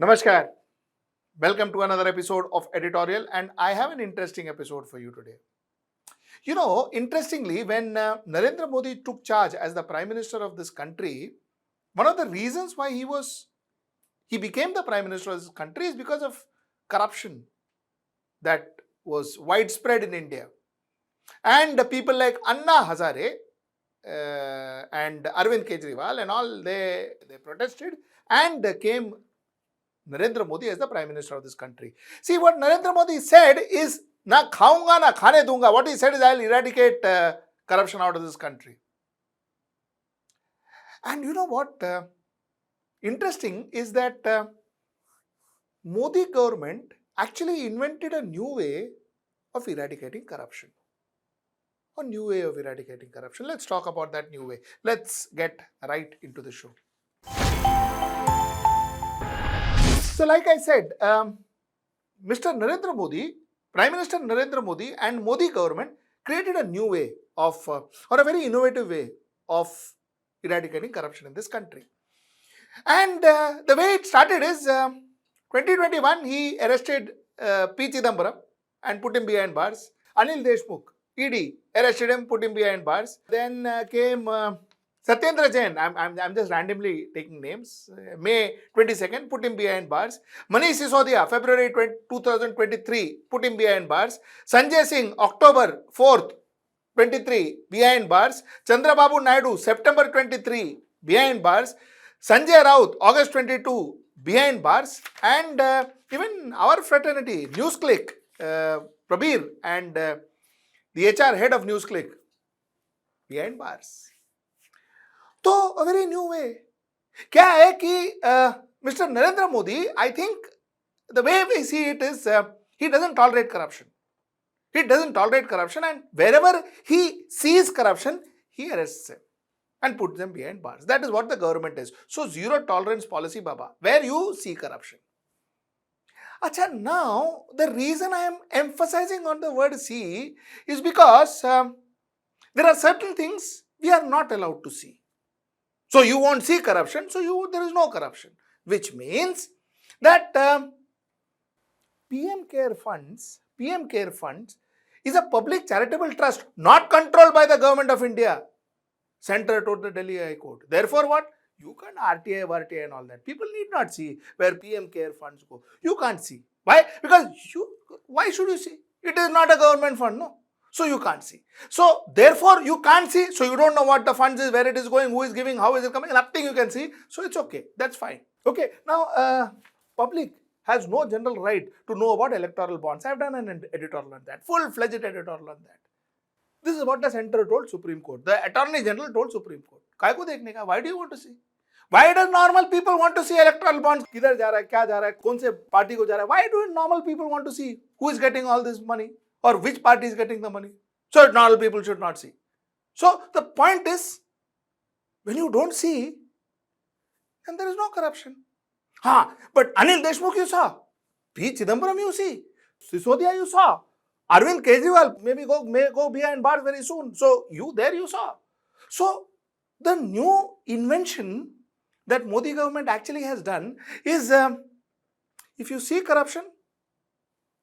Namaskar. Welcome to another episode of Editorial, and I have an interesting episode for you today. Interestingly, when Narendra Modi took charge as the Prime Minister of this country, one of the reasons why he became the Prime Minister of this country is because of corruption that was widespread in India. And people like Anna Hazare and Arvind Kejriwal and all, they protested and came Narendra Modi as the Prime Minister of this country. See, what Narendra Modi said is, na khaunga na khane dunga. What he said is, I'll eradicate corruption out of this country. And you know what? Interesting is that Modi government actually invented a new way of eradicating corruption. A new way of eradicating corruption. Let's talk about that new way. Let's get right into the show. So like I said, Mr. Narendra Modi, Prime Minister Narendra Modi and Modi government created a new way of, or a very innovative way of eradicating corruption in this country. And the way it started is, 2021, he arrested P. Chidambaram and put him behind bars. Anil Deshmukh, ED, arrested him, put him behind bars. Then came Satyendra Jain, I'm just randomly taking names, May 22nd, put him behind bars. Manish Sisodia, February 2023, put him behind bars. Sanjay Singh, October 4th, 23, behind bars. Chandrababu Naidu, September 23, behind bars. Sanjay Raut, August 22, behind bars. And even our fraternity, NewsClick, Prabir and the HR head of NewsClick, behind bars. तो a very new way. क्या है कि Mr. Narendra Modi, I think the way we see it is, he doesn't tolerate corruption. He doesn't tolerate corruption, and wherever he sees corruption, he arrests him and puts them behind bars. That is what the government is. So zero tolerance policy, Baba, where you see corruption. Acha, now the reason I am emphasizing on the word see is because there are certain things we are not allowed to see. So you won't see corruption, so there is no corruption, which means that PM Care Funds is a public charitable trust not controlled by the government of India. Center told the Delhi High Court. Therefore what? You can't RTI and all that. People need not see where PM Care Funds go. You can't see. Why? Because why should you see? It is not a government fund, no. So you can't see. So therefore you can't see. So you don't know what the funds is, where it is going, who is giving, how is it coming, nothing you can see. So it's okay. That's fine. Okay. Now, public has no general right to know about electoral bonds. I've done an editorial on that, full-fledged editorial on that. This is what the center told Supreme Court. The Attorney General told Supreme Court. काय को देखने का? Why do you want to see? Why does normal people want to see electoral bonds? किधर जा रहा है, क्या जा रहा है, कौन से पार्टी को जा रहा है? Why do normal people want to see who is getting all this money? Or which party is getting the money? So normal people should not see. So the point is, when you don't see, then there is no corruption. But Anil Deshmukh you saw, P. Chidambaram you see, Sisodia you saw, Arvind Kejriwal may go behind bars very soon. So you saw. So the new invention that Modi government actually has done is, if you see corruption,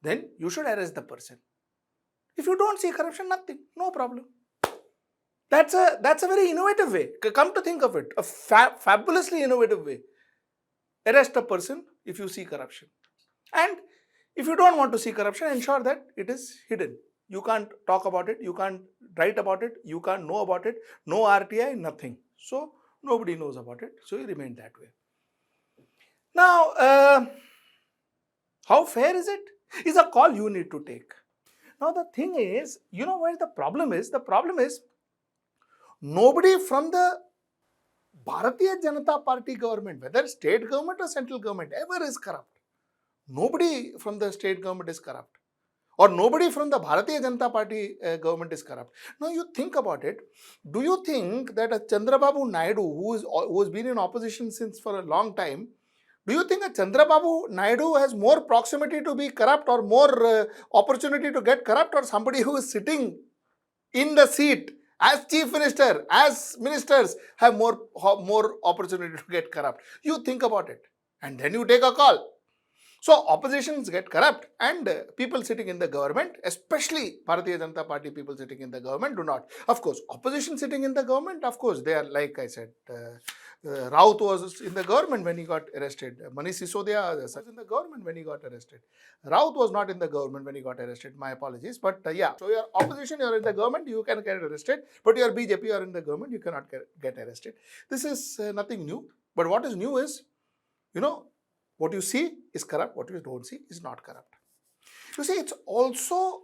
then you should arrest the person. If you don't see corruption, nothing, no problem. That's a very innovative way. Come to think of it, a fabulously innovative way. Arrest a person if you see corruption. And if you don't want to see corruption, ensure that it is hidden. You can't talk about it, you can't write about it, you can't know about it, no RTI, nothing. So nobody knows about it, so you remain that way. Now, how fair is it? Is a call you need to take. Now the thing is, you know what the problem is? The problem is, nobody from the Bharatiya Janata Party government, whether state government or central government, ever is corrupt. Nobody from the state government is corrupt. Or nobody from the Bharatiya Janata Party government is corrupt. Now you think about it. Do you think that a Chandrababu Naidu, who has been in opposition since for a long time, do you think that Chandrababu Naidu has more proximity to be corrupt or more opportunity to get corrupt, or somebody who is sitting in the seat as chief minister, as ministers have more opportunity to get corrupt? You think about it. and then you take a call. So oppositions get corrupt, and people sitting in the government, especially Bharatiya Janata Party people sitting in the government, do not. Of course, opposition sitting in the government, of course, they are, like I said, Raut was in the government when he got arrested. Manish Sisodia was in the government when he got arrested. Raut was not in the government when he got arrested. My apologies. But yeah, so your opposition, you're in the government, you can get arrested. But your BJP, you're in the government, you cannot get arrested. This is nothing new. But what is new is, what you see is corrupt, what you don't see is not corrupt. You see, it's also,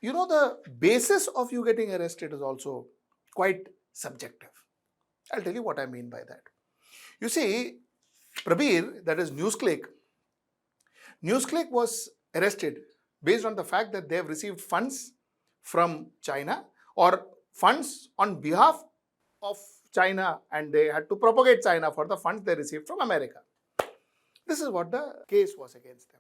the basis of you getting arrested is also quite subjective. I'll tell you what I mean by that. You see, Prabir, that is NewsClick was arrested based on the fact that they have received funds from China or funds on behalf of China, and they had to propagate China for the funds they received from America. This is what the case was against them.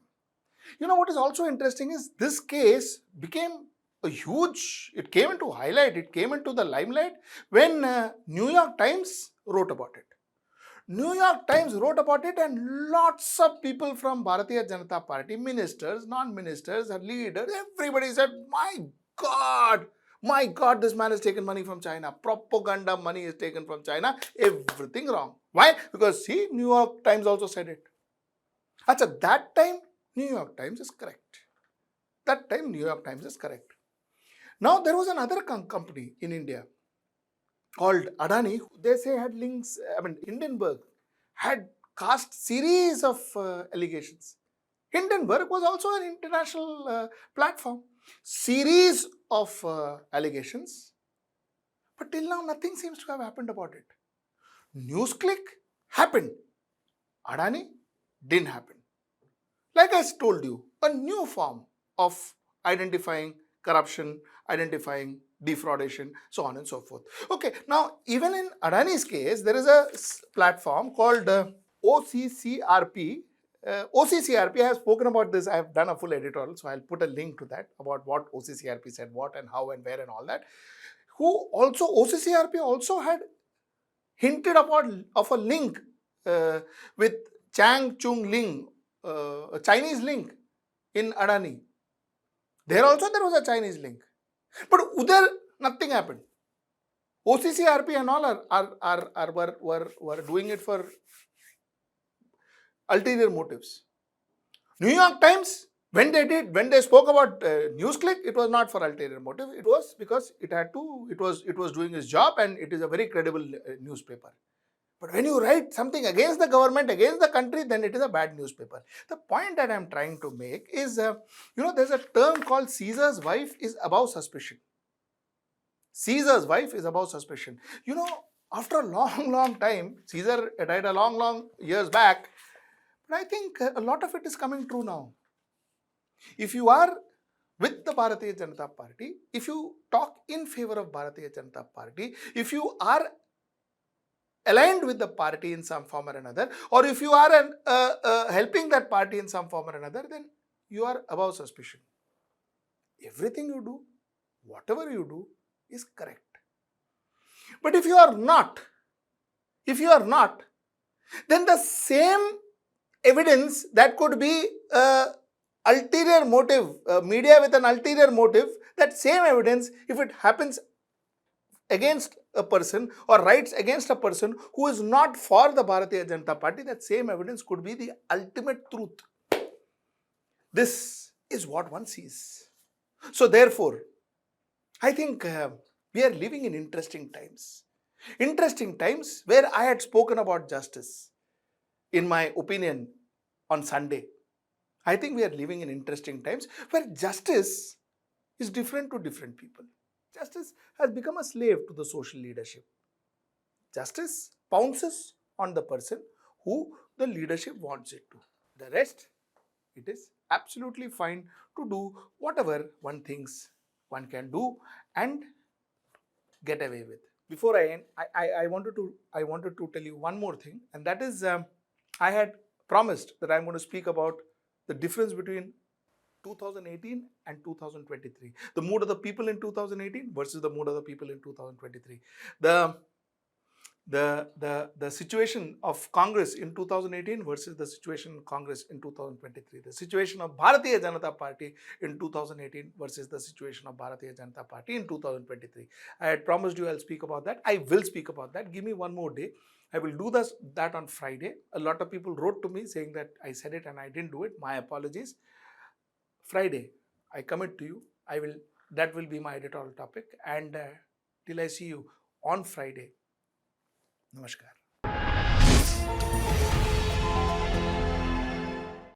What is also interesting is this case became it came into highlight, it came into the limelight when New York Times wrote about it. New York Times wrote about it, and lots of people from Bharatiya Janata Party, ministers, non-ministers, leaders, everybody said, my God, this man has taken money from China. Propaganda money is taken from China. Everything wrong. Why? Because see, New York Times also said it. At that time, New York Times is correct. That time, New York Times is correct. Now, there was another company in India called Adani. They say had links, Hindenburg had cast series of allegations. Hindenburg was also an international platform. Series of allegations. But till now, nothing seems to have happened about it. NewsClick happened. Adani didn't happen. Like I told you, a new form of identifying corruption, identifying defraudation, so on and so forth. Okay, now even in Adani's case, there is a platform called OCCRP. OCCRP, I have spoken about this, I have done a full editorial, so I'll put a link to that about what OCCRP said, what and how and where and all that. OCCRP also had hinted of a link with Chang Chung Ling, a Chinese link in Adani. There also there was a Chinese link. But Udar, nothing happened. OCCRP and all were doing it for ulterior motives. New York Times, when they spoke about NewsClick, it was not for ulterior motive. It was because it was doing its job, and it is a very credible newspaper. But when you write something against the government, against the country, then it is a bad newspaper. The point that I am trying to make is, there's a term called Caesar's wife is above suspicion. Caesar's wife is above suspicion. After a long time, Caesar died a long years back, but I think a lot of it is coming true now. If you are with the Bharatiya Janata Party, if you talk in favor of Bharatiya Janata Party, if you are aligned with the party in some form or another, or if you are helping that party in some form or another, then you are above suspicion. Everything you do, whatever you do, is correct. But if you are not, then the same evidence that could be ulterior motive, media with an ulterior motive, that same evidence, if it happens against a person or writes against a person who is not for the Bharatiya Janata Party, that same evidence could be the ultimate truth. This is what one sees. So therefore, I think we are living in interesting times. Interesting times where I had spoken about justice, in my opinion, on Sunday. I think we are living in interesting times where justice is different to different people. Justice has become a slave to the social leadership. Justice pounces on the person who the leadership wants it to. The rest, it is absolutely fine to do whatever one thinks one can do and get away with. Before I end, I wanted to tell you one more thing, and that is I had promised that I'm going to speak about the difference between 2018 and 2023. The mood of the people in 2018 versus the mood of the people in 2023. The the situation of Congress in 2018 versus the situation of Congress in 2023, the situation of Bharatiya Janata Party in 2018 versus the situation of Bharatiya Janata Party in 2023. I had promised you I'll speak about that. I will speak about that. Give me one more day. I will do that on Friday. A lot of people wrote to me saying that I said it and I didn't do it. My apologies. Friday, I commit to you. That will be my editorial topic. And till I see you on Friday. Namaskar.